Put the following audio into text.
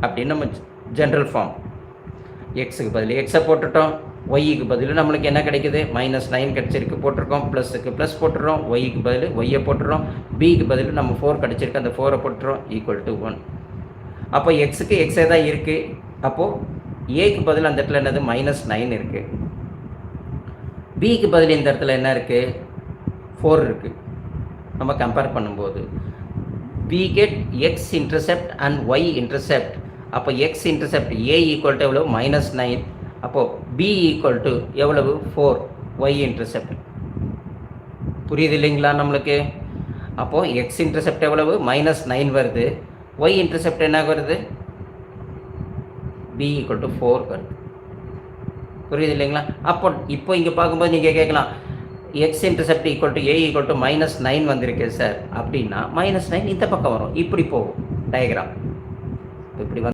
அப்படின்னு நம்ம general form. எக்ஸுக்கு பதில் எக்ஸை போட்டுட்டோம், ஒய்க்கு பதில் நம்மளுக்கு என்ன கிடைக்குது, -9 கிடச்சிருக்கு போட்டிருக்கோம், ப்ளஸுக்கு ப்ளஸ் போட்டுறோம், ஒய்க்கு பதில் ஒய்யை போட்டுறோம், பிக்கு பதில் நம்ம 4 கிடச்சிருக்கு, அந்த 4 போட்டுறோம், = 1. அப்போ எக்ஸுக்கு எக்ஸே தான் இருக்குது. அப்போது ஏக்கு பதில் அந்த இடத்துல என்னது -9 இருக்குது. பிக்கு பதில் இந்த இடத்துல என்ன இருக்குது, 4 இருக்குது. நம்ம கம்பேர் பண்ணும்போது we get x intercept and y intercept. அப்போ x intercept a equal to எவ்வளவு -9. அப்போது b ஈக்குவல் டு எவ்வளவு 4 y intercept. புரியுது இல்லைங்களா நம்மளுக்கு? அப்போது x intercept எவ்வளவு -9 வருது, y intercept என்ன வருது, b ஈக்குவல் டு 4 வருது. புரியுது இல்லைங்களா? அப்போ இப்போ இங்கே பார்க்கும்போது நீங்கள் கேட்கலாம், X intercept equal to A equal to -9 வந்திருக்கு சார் அப்படின்னா, -9 இந்த பக்கம் வரும், இப்படி போகும் டயக்ராம் இப்படி வந்து